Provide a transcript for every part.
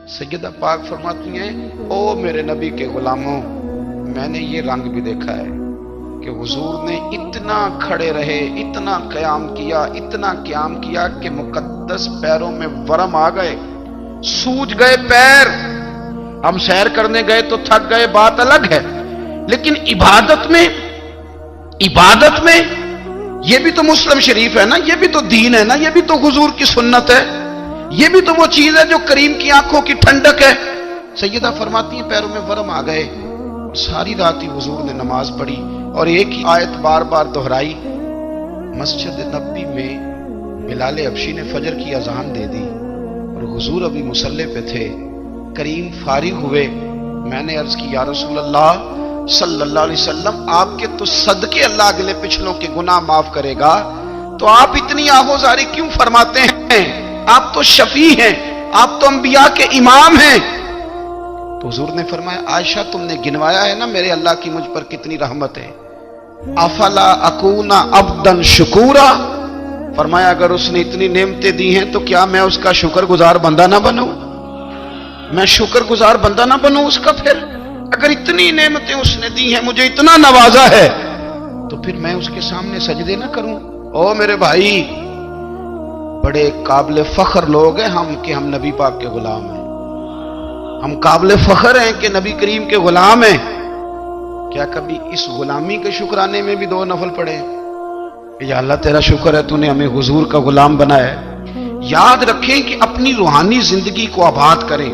سیدہ پاک فرماتی ہیں او میرے نبی کے غلاموں، میں نے یہ رنگ بھی دیکھا ہے کہ حضور نے اتنا کھڑے رہے، اتنا قیام کیا، اتنا قیام کیا کہ مقدس پیروں میں ورم آ گئے، سوج گئے پیر۔ ہم سیر کرنے گئے تو تھک گئے، بات الگ ہے، لیکن عبادت میں یہ بھی تو مسلم شریف ہے نا، یہ بھی تو دین ہے نا، یہ بھی تو حضور کی سنت ہے، یہ بھی تو وہ چیز ہے جو کریم کی آنکھوں کی ٹھنڈک ہے۔ سیدہ فرماتی ہیں پیروں میں ورم آ گئے، اور ساری رات ہی حضور نے نماز پڑھی اور ایک ہی آیت بار بار دہرائی۔ مسجد نبوی میں بلال حبشی نے فجر کی اذان دے دی اور حضور ابھی مصلی پہ تھے، کریم فارغ ہوئے۔ میں نے عرض کی یا رسول اللہ صلی اللہ علیہ وسلم، آپ کے تو صدقے اللہ اگلے پچھلوں کے گناہ معاف کرے گا، تو آپ اتنی آہوزاری کیوں فرماتے ہیں؟ آپ تو شفیع ہیں، آپ تو انبیاء کے امام ہیں۔ تو حضور نے فرمایا عائشہ تم نے گنوایا ہے نا میرے اللہ کی مجھ پر کتنی رحمت ہے، افلا اکون عبدا شکورا، فرمایا اگر اس نے اتنی نعمتیں دی ہیں تو کیا میں اس کا شکر گزار بندہ نہ بنوں؟ میں شکر گزار بندہ نہ بنوں اس کا؟ پھر اگر اتنی نعمتیں اس نے دی ہیں، مجھے اتنا نوازا ہے، تو پھر میں اس کے سامنے سجدے نہ کروں؟ او میرے بھائی، بڑے قابل فخر لوگ ہیں ہم کہ ہم نبی پاک کے غلام ہیں، ہم قابل فخر ہیں کہ نبی کریم کے غلام ہیں۔ کیا کبھی اس غلامی کے شکرانے میں بھی دو نفل پڑھے کہ یا اللہ تیرا شکر ہے تو نے ہمیں حضور کا غلام بنایا ہے؟ یاد رکھیں کہ اپنی روحانی زندگی کو آباد کریں،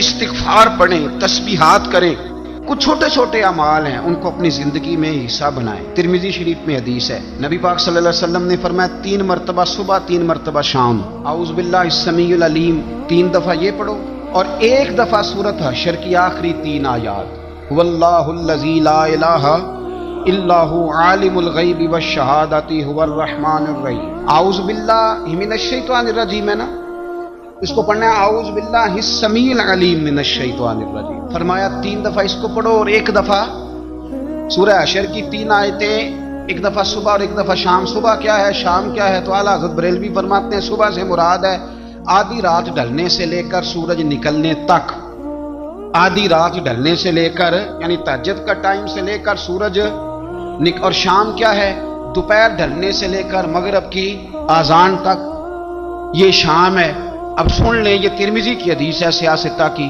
استغفار پڑھیں، تسبیحات کریں، کچھ چھوٹے چھوٹے اعمال ہیں ان کو اپنی زندگی میں حصہ بنائیں۔ ترمذی شریف میں حدیث ہے، نبی پاک صلی اللہ علیہ وسلم نے فرمایا 3 مرتبہ صبح، 3 مرتبہ شام اعوذ باللہ السمیع العلیم 3 دفعہ یہ پڑھو، اور 1 دفعہ سورۃ حشر کی آخری 3 آیات، واللہ الذی لا الہ الا هو عالم الغیب والشہادۃ هو الرحمن الرحیم۔ اعوذ باللہ من الشیطان الرجیم ہے نا، اس کو پڑھنا ہے اعوذ باللہ السمیع العلیم من الشیطان الرجیم۔ فرمایا 3 دفعہ اس کو پڑھو اور 1 دفعہ سورہ حشر کی 3 آیتیں، 1 دفعہ صبح اور 1 دفعہ شام۔ صبح کیا ہے، شام کیا ہے؟ تو اعلیٰ حضرت بریلوی فرماتے ہیں صبح سے مراد ہے آدھی رات ڈھلنے سے لے کر سورج نکلنے تک، آدھی رات ڈھلنے سے لے کر یعنی تہجد کا ٹائم سے لے کر سورج اور شام کیا ہے، دوپہر ڈھلنے سے لے کر مغرب کی اذان تک، یہ شام ہے۔ اب سن لیں، یہ ترمذی کی حدیث ہے سیاستہ کی،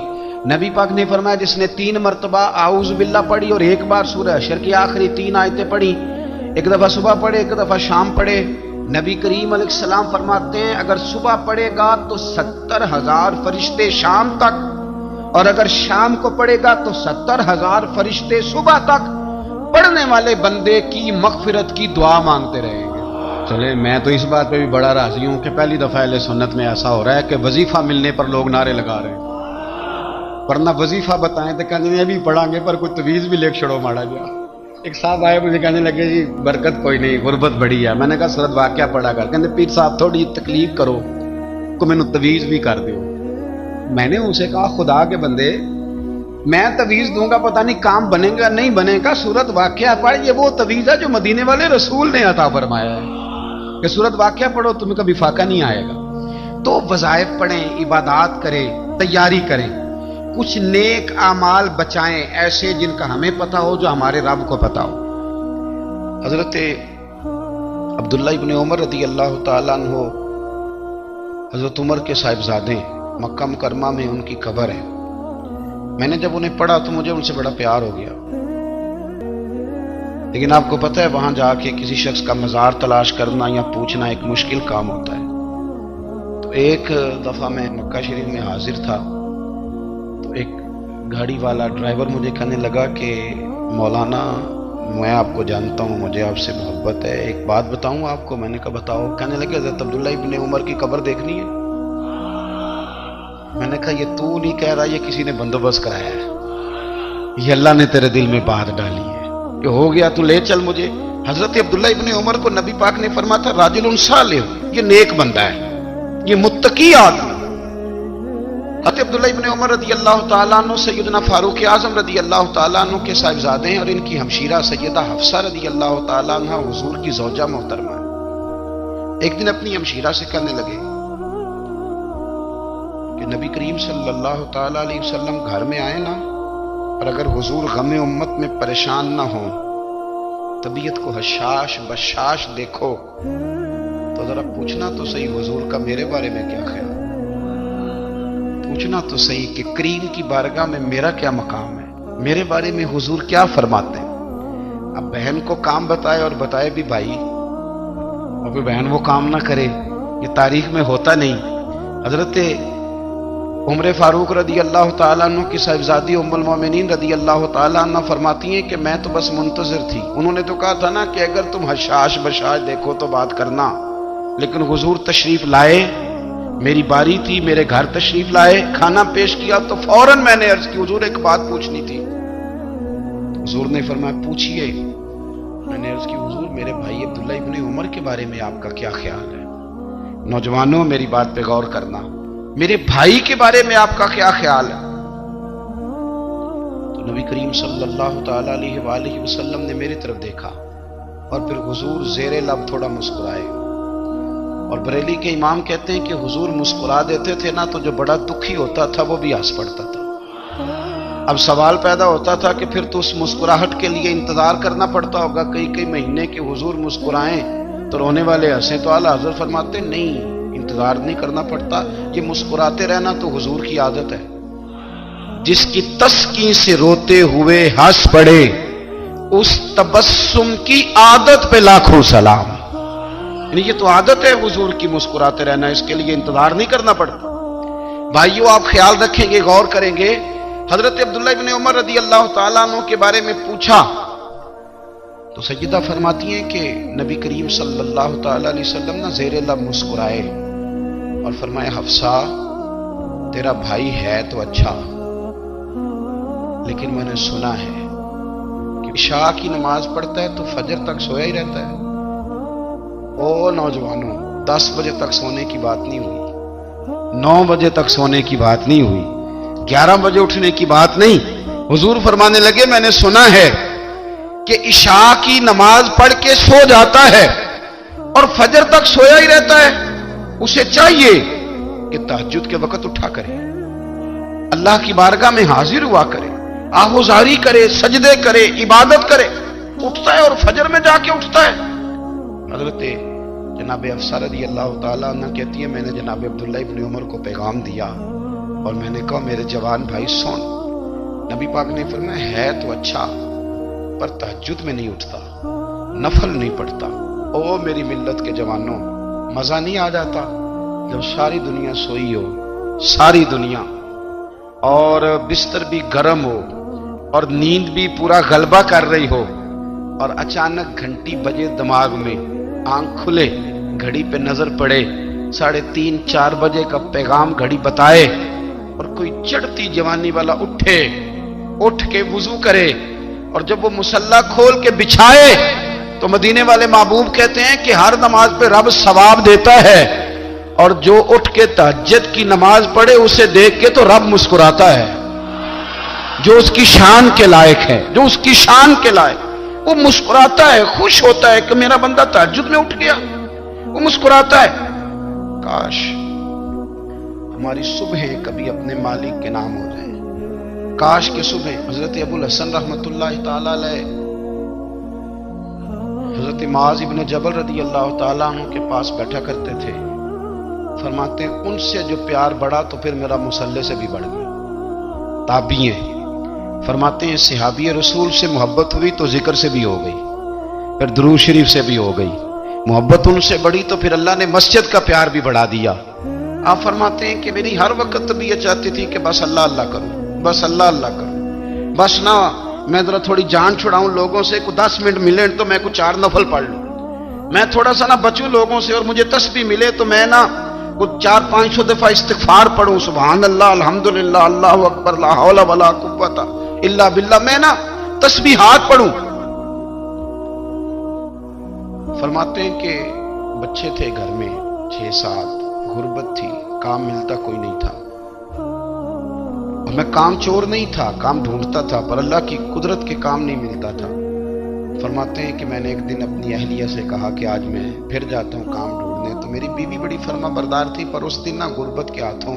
نبی پاک نے فرمایا جس نے 3 مرتبہ اعوذ باللہ پڑھی اور 1 بار سورہ حشر کی آخری 3 آیتیں پڑھی، 1 دفعہ صبح پڑھے، 1 دفعہ شام پڑھے، نبی کریم علیہ السلام فرماتے ہیں اگر صبح پڑھے گا تو 70,000 فرشتے شام تک، اور اگر شام کو پڑھے گا تو 70,000 فرشتے صبح تک پڑھنے والے بندے کی مغفرت کی دعا مانگتے رہیں گے۔ چلے میں تو اس بات پہ بھی بڑا راضی ہوں کہ پہلی دفعہ اہل سنت میں ایسا ہو رہا ہے کہ وظیفہ ملنے پر لوگ نعرے لگا رہے ہیں، ورنہ وظیفہ بتائیں تو کہنے بھی پڑھیں گے پر کوئی تویز بھی لکھ چھڑو ماڑا گیا۔ ایک صاحب آئے مجھے کہنے لگے جی برکت کوئی نہیں، غربت بڑی ہے۔ میں نے کہا سورۃ واقعہ پڑھا کر، کہنے پیر صاحب تھوڑی تکلیف کرو کو میں نے تویز بھی کر دیو۔ میں نے اسے کہا خدا کے بندے میں تویز دوں گا پتہ نہیں کام بنے گا نہیں بنے گا، سورۃ واقعہ پڑھ، یہ وہ تویز ہے جو مدینے والے رسول نے عطا فرمایا ہے کہ سورۃ واقعہ پڑھو تمہیں کبھی فاقہ نہیں آئے گا۔ تو وظائف پڑھیں، عبادات کریں، تیاری کریں، کچھ نیک اعمال بچائیں ایسے جن کا ہمیں پتہ ہو، جو ہمارے رب کو پتہ ہو۔ حضرت عبداللہ ابن عمر رضی اللہ تعالیٰ عنہ حضرت عمر کے صاحبزادے، مکہ مکرمہ میں ان کی قبر ہے۔ میں نے جب انہیں پڑھا تو مجھے ان سے بڑا پیار ہو گیا، لیکن آپ کو پتہ ہے وہاں جا کے کسی شخص کا مزار تلاش کرنا یا پوچھنا ایک مشکل کام ہوتا ہے۔ تو ایک دفعہ میں مکہ شریف میں حاضر تھا، تو ایک گاڑی والا ڈرائیور مجھے کہنے لگا کہ مولانا میں آپ کو جانتا ہوں، مجھے آپ سے محبت ہے، ایک بات بتاؤں آپ کو؟ میں نے کہا بتاؤ۔ کہنے لگے حضرت عبداللہ ابن عمر کی قبر دیکھنی ہے۔ میں نے کہا یہ تو نہیں کہہ رہا، یہ کسی نے بندوبست کرایا ہے، یہ اللہ نے تیرے دل میں بات ڈالی ہے کہ ہو گیا تو لے چل مجھے۔ حضرت عبداللہ ابن عمر کو نبی پاک نے فرمایا تھا راجل صالح، یہ نیک بندہ ہے، یہ متقی آدمی۔ حضرت عبداللہ ابن عمر رضی اللہ تعالیٰ عنہ سیدنا فاروق اعظم رضی اللہ تعالیٰ عنہ کے صاحبزادے ہیں، اور ان کی ہمشیرہ سیدہ حفصہ رضی اللہ تعالیٰ عنہ حضور کی زوجہ محترمہ ہے۔ ایک دن اپنی ہمشیرہ سے کہنے لگے کہ نبی کریم صلی اللہ تعالی علیہ وسلم گھر میں آئے نا، اور اگر حضور غم امت میں پریشان نہ ہوں، طبیعت کو حشاش بشاش دیکھو، تو ذرا پوچھنا تو صحیح حضور کا میرے بارے میں کیا خیال، پوچھنا تو صحیح کہ کریم کی بارگاہ میں میرا کیا مقام ہے، میرے بارے میں حضور کیا فرماتے ہیں۔ اب بہن کو کام بتائے، اور بتائے بھی بھائی، اور پھر بہن وہ کام نہ کرے، یہ تاریخ میں ہوتا نہیں۔ حضرت عمر فاروق رضی اللہ تعالیٰ عنہ کی صاحبزادی ام المومنین رضی اللہ تعالیٰ عنہ فرماتی ہیں کہ میں تو بس منتظر تھی، انہوں نے تو کہا تھا نا کہ اگر تم حشاش بشاش دیکھو تو بات کرنا، لیکن حضور تشریف لائے، میری باری تھی، میرے گھر تشریف لائے، کھانا پیش کیا تو فوراً میں نے عرض کی حضور ایک بات پوچھنی تھی۔ حضور نے فرمایا پوچھئے۔ میں نے عرض کی حضور میرے بھائی عبداللہ ابن عمر کے بارے میں آپ کا کیا خیال ہے؟ نوجوانوں میری بات پہ غور کرنا، میرے بھائی کے بارے میں آپ کا کیا خیال ہے؟ تو نبی کریم صلی اللہ تعالی علیہ وآلہ وسلم نے میری طرف دیکھا، اور پھر حضور زیر لب تھوڑا مسکرائے، اور بریلی کے امام کہتے ہیں کہ حضور مسکرا دیتے تھے نا تو جو بڑا دکھی ہوتا تھا وہ بھی ہنس پڑتا تھا۔ اب سوال پیدا ہوتا تھا کہ پھر تو اس مسکراہٹ کے لیے انتظار کرنا پڑتا ہوگا کئی مہینے کہ حضور مسکرائیں تو رونے والے ہنسیں، تو اعلیٰ حضرت فرماتے نہیں، انتظار نہیں کرنا پڑتا، یہ مسکراتے رہنا تو حضور کی عادت ہے۔ جس کی تسکین سے روتے ہوئے ہنس پڑے، اس تبسم کی عادت پہ لاکھوں سلام۔ یعنی یہ تو عادت ہے حضور کی مسکراتے رہنا، اس کے لیے انتظار نہیں کرنا پڑتا۔ بھائیو آپ خیال رکھیں گے، غور کریں گے، حضرت عبداللہ ابن عمر رضی اللہ تعالیٰ عنہ کے بارے میں پوچھا تو سیدہ فرماتی ہیں کہ نبی کریم صلی اللہ تعالیٰ علیہ وسلم نہ زیر لب مسکرائے اور فرمایا حفصہ تیرا بھائی ہے تو اچھا، لیکن میں نے سنا ہے کہ عشاء کی نماز پڑھتا ہے تو فجر تک سویا ہی رہتا ہے۔ او نوجوانوں، 10 بجے تک سونے کی بات نہیں ہوئی، 9 بجے تک سونے کی بات نہیں ہوئی، 11 بجے اٹھنے کی بات نہیں۔ حضور فرمانے لگے میں نے سنا ہے کہ عشاء کی نماز پڑھ کے سو جاتا ہے اور فجر تک سویا ہی رہتا ہے، اسے چاہیے کہ تہجد کے وقت اٹھا کرے، اللہ کی بارگاہ میں حاضر ہوا کرے، آہوزاری کرے، سجدے کرے، عبادت کرے، اٹھتا ہے اور فجر میں جا کے اٹھتا ہے۔ حضرت جناب حفصہ رضی اللہ تعالیٰ عنہ کہتی ہے میں نے جناب عبداللہ ابن عمر کو پیغام دیا اور میں نے کہا میرے جوان بھائی سن، نبی پاک نے فرمایا ہے تو اچھا پر تہجد میں نہیں اٹھتا، نفل نہیں پڑھتا۔ او میری ملت کے جوانوں، مزہ نہیں آ جاتا جب ساری دنیا سوئی ہو، ساری دنیا، اور بستر بھی گرم ہو اور نیند بھی پورا غلبہ کر رہی ہو، اور اچانک گھنٹی بجے دماغ میں، آنکھ کھلے، گھڑی پہ نظر پڑے، 3:30 4 بجے کا پیغام گھڑی بتائے، اور کوئی چڑھتی جوانی والا اٹھ کے وضو کرے، اور جب وہ مصلی کھول کے بچھائے تو مدینے والے محبوب کہتے ہیں کہ ہر نماز پہ رب ثواب دیتا ہے، اور جو اٹھ کے تہجد کی نماز پڑھے اسے دیکھ کے تو رب مسکراتا ہے، جو اس کی شان کے لائق ہے، جو اس کی شان کے لائق، وہ مسکراتا ہے، خوش ہوتا ہے کہ میرا بندہ تہجد میں اٹھ گیا، وہ مسکراتا ہے۔ کاش ہماری صبحیں کبھی اپنے مالک کے نام ہو جائیں، کاش کہ صبح حضرت ابو الحسن رحمت اللہ تعالی علیہ حضرت معاذ ابن جبل رضی اللہ تعالیٰ عنہ کے پاس بیٹھا کرتے تھے، فرماتے ہیں ان سے جو پیار بڑھا تو پھر میرا مصلی سے بھی بڑھ گیا۔ تابعی ہیں، فرماتے ہیں صحابی رسول سے محبت ہوئی تو ذکر سے بھی ہو گئی، پھر درود شریف سے بھی ہو گئی، محبت ان سے بڑھی تو پھر اللہ نے مسجد کا پیار بھی بڑھا دیا۔ آپ فرماتے ہیں کہ میری ہر وقت طبیعت چاہتی تھی کہ بس اللہ اللہ کروں، بس اللہ اللہ کروں، بس نہ میں ذرا تھوڑی جان چھڑاؤں لوگوں سے، کو 10 منٹ ملے تو میں کچھ 4 نفل پڑھ لوں، میں تھوڑا سا نہ بچوں لوگوں سے، اور مجھے تسبیح ملے تو میں نہ کچھ 400-500 دفعہ استغفار پڑھوں، سبحان اللہ، الحمدللہ، اللہ اکبر، لا حول ولا قوت الا باللہ، میں نہ تسبیحات پڑھوں۔ فرماتے ہیں کہ بچے تھے گھر میں 6-7، غربت تھی، کام ملتا کوئی نہیں تھا، اور میں کام چور نہیں تھا، کام ڈھونڈتا تھا، پر اللہ کی قدرت کے کام نہیں ملتا تھا۔ فرماتے ہیں کہ میں نے ایک دن اپنی اہلیہ سے کہا کہ آج میں پھر جاتا ہوں کام ڈھونڈنے، تو میری بیوی بڑی فرما بردار تھی، پر اس دن نہ غربت کے ہاتھوں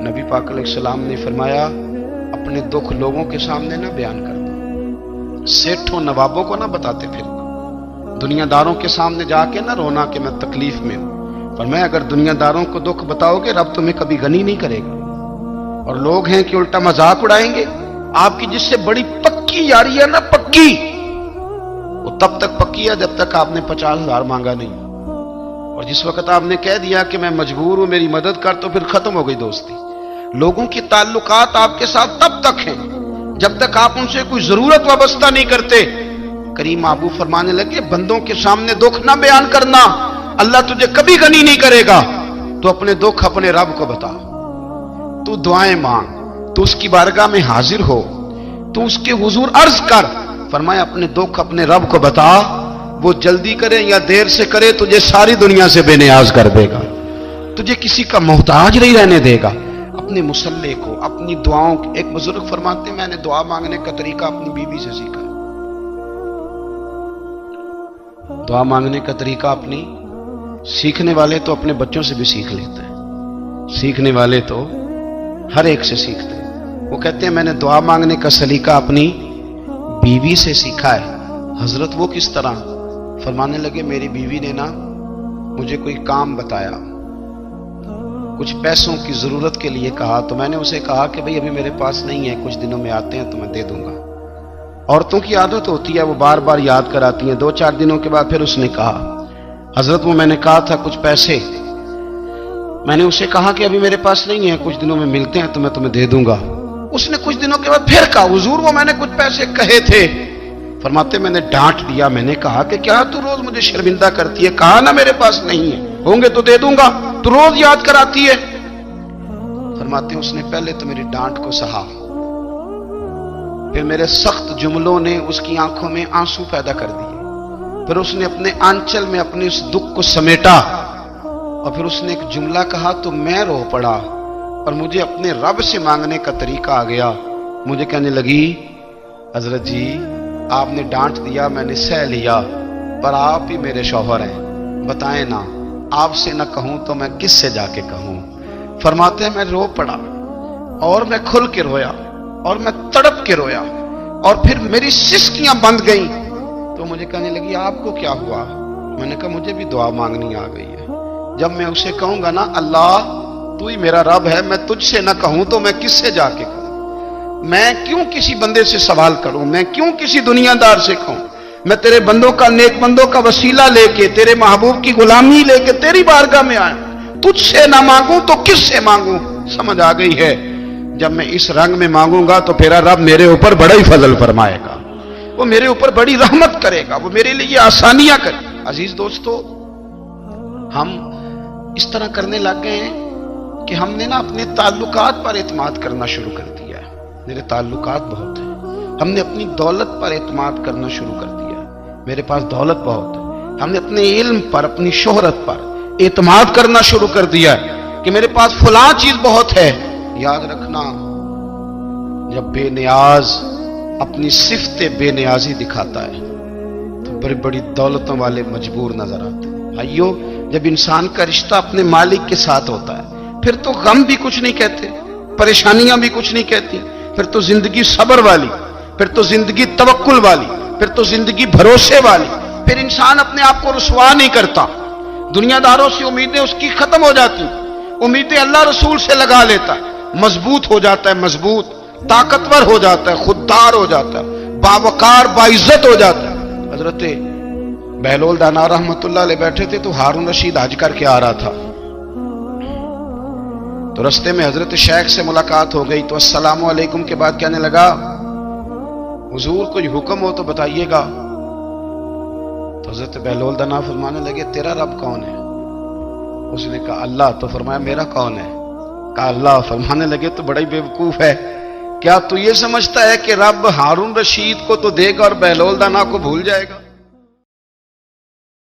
نبی پاک علیہ السلام نے فرمایا اپنے دکھ لوگوں کے سامنے نہ بیان کرنا، سیٹھوں نوابوں کو نہ بتاتے پھرنا، دنیا داروں کے سامنے جا کے نہ رونا کہ میں تکلیف میں ہوں۔ فرمایا اگر دنیا داروں کو دکھ بتاؤ گے رب تمہیں کبھی غنی نہیں کرے گا، اور لوگ ہیں کہ الٹا مذاق اڑائیں گے۔ آپ کی جس سے بڑی پکی یاری ہے نا، پکی، وہ تب تک پکی ہے جب تک آپ نے 50,000 مانگا نہیں، اور جس وقت آپ نے کہہ دیا کہ میں مجبور ہوں میری مدد کر، تو پھر ختم ہو گئی دوستی۔ لوگوں کی تعلقات آپ کے ساتھ تب تک ہیں جب تک آپ ان سے کوئی ضرورت وابستہ نہیں کرتے۔ کریم محبوب فرمانے لگے بندوں کے سامنے دکھ نہ بیان کرنا، اللہ تجھے کبھی غنی نہیں کرے گا، تو اپنے دکھ اپنے رب کو بتا، تو دعائیں مانگ، تو اس کی بارگاہ میں حاضر ہو، تو اس کے حضور عرض کر۔ فرمایا اپنے دکھ اپنے رب کو بتا، وہ جلدی کرے یا دیر سے کرے تجھے ساری دنیا سے بے نیاز کر دے گا، تجھے کسی کا محتاج نہیں رہنے دے گا۔ اپنے مسلح کو، اپنی دعاؤں، ایک بزرگ فرماتے ہیں میں نے دعا مانگنے کا طریقہ اپنی بیوی سے سیکھا۔ دعا مانگنے کا طریقہ اپنی، سیکھنے والے تو اپنے بچوں سے بھی سیکھ لیتے ہیں، سیکھنے والے تو ہر ایک سے سیکھتے ہیں۔ وہ کہتے ہیں میں نے دعا مانگنے کا سلیقہ اپنی بیوی سے سیکھا ہے۔ حضرت وہ کس طرح؟ فرمانے لگے میری بیوی نے نا مجھے کوئی کام بتایا، کچھ پیسوں کی ضرورت کے لیے کہا، تو میں نے اسے کہا کہ بھئی ابھی میرے پاس نہیں ہے، کچھ دنوں میں آتے ہیں تو میں دے دوں گا۔ عورتوں کی عادت ہوتی ہے وہ بار بار یاد کراتی ہیں، 2-4 دنوں کے بعد پھر اس نے کہا حضرت وہ میں نے کہا تھا کچھ پیسے، میں نے اسے کہا کہ ابھی میرے پاس نہیں ہے، کچھ دنوں میں ملتے ہیں تو میں تمہیں دے دوں گا۔ اس نے کچھ دنوں کے بعد پھر کہا حضور وہ میں نے کچھ پیسے کہے تھے۔ فرماتے میں نے ڈانٹ دیا، میں نے کہا کہ کیا تو روز مجھے شرمندہ کرتی ہے، کہا نا میرے پاس نہیں ہے، ہوں گے تو دے دوں گا، تو روز یاد کراتی ہے۔ فرماتے ہیں اس نے پہلے تو میری ڈانٹ کو سہا، پھر میرے سخت جملوں نے اس کی آنکھوں میں آنسو پیدا کر دیے، پھر اس نے اپنے آنچل میں اپنے اس دکھ کو سمیٹا، اور پھر اس نے ایک جملہ کہا تو میں رو پڑا، اور مجھے اپنے رب سے مانگنے کا طریقہ آ گیا۔ مجھے کہنے لگی حضرت جی آپ نے ڈانٹ دیا میں نے سہ لیا، پر آپ ہی میرے شوہر ہیں، بتائیں نا آپ سے نہ کہوں تو میں کس سے جا کے کہوں۔ فرماتے ہیں میں رو پڑا، اور میں کھل کے رویا، اور میں تڑپ کے رویا، اور پھر میری سسکیاں بند گئیں۔ تو مجھے کہنے لگی آپ کو کیا ہوا؟ میں نے کہا مجھے بھی دعا مانگنی آ گئی ہے، جب میں اسے کہوں گا نا اللہ تو ہی میرا رب ہے، میں تجھ سے نہ کہوں تو میں کس سے جا کے کہوں؟ میں کیوں کسی بندے سے سوال کروں؟ میں کیوں کسی دنیا دار سے کہوں؟ میں تیرے بندوں کا، نیک بندوں کا وسیلہ لے کے، تیرے محبوب کی غلامی لے کے تیری بارگاہ میں آیا، تجھ سے نہ مانگوں تو کس سے مانگوں؟ سمجھ آ گئی ہے جب میں اس رنگ میں مانگوں گا تو پھر رب میرے اوپر بڑا ہی فضل فرمائے گا، وہ میرے اوپر بڑی رحمت کرے گا، وہ میرے لیے آسانیاں کرے گا۔ عزیز دوستو ہم اس طرح کرنے لگ گئے ہیں کہ ہم نے نا اپنے تعلقات پر اعتماد کرنا شروع کر دیا ہے۔ میرے تعلقات بہت ہیں، ہم نے اپنی دولت پر اعتماد کرنا شروع کر دیا ہے، میرے پاس دولت بہت ہے، ہم نے اپنے علم پر، اپنی شہرت پر اعتماد کرنا شروع کر دیا ہے کہ میرے پاس فلاں چیز بہت ہے۔ یاد رکھنا جب بے نیاز اپنی صفت بے نیازی دکھاتا ہے تو بڑی بڑی دولتوں والے مجبور نظر آتے ہیں۔ بھائیو جب انسان کا رشتہ اپنے مالک کے ساتھ ہوتا ہے پھر تو غم بھی کچھ نہیں کہتے، پریشانیاں بھی کچھ نہیں کہتی، پھر تو زندگی صبر والی، پھر تو زندگی توکل والی، پھر تو زندگی بھروسے والی، پھر انسان اپنے آپ کو رسوا نہیں کرتا، دنیا داروں سے امیدیں اس کی ختم ہو جاتی، امیدیں اللہ رسول سے لگا لیتا ہے، مضبوط ہو جاتا ہے، مضبوط، طاقتور ہو جاتا ہے، خوددار ہو جاتا ہے، باوقار باعزت ہو جاتا ہے۔ حضرت بہلول دانا رحمت اللہ علیہ بیٹھے تھے تو ہارون رشید حج کر کے آ رہا تھا، تو رستے میں حضرت شیخ سے ملاقات ہو گئی، تو السلام علیکم کے بعد کہنے لگا حضور کوئی حکم ہو تو بتائیے گا۔ تو حضرت بہلول دانا فرمانے لگے تیرا رب کون ہے؟ اس نے کہا اللہ۔ تو فرمایا میرا کون ہے؟ کہا اللہ۔ فرمانے لگے تو بڑا ہی بیوقوف ہے، کیا تو یہ سمجھتا ہے کہ رب ہارون رشید کو تو دے گا اور بہلول دانا کو بھول جائے گا؟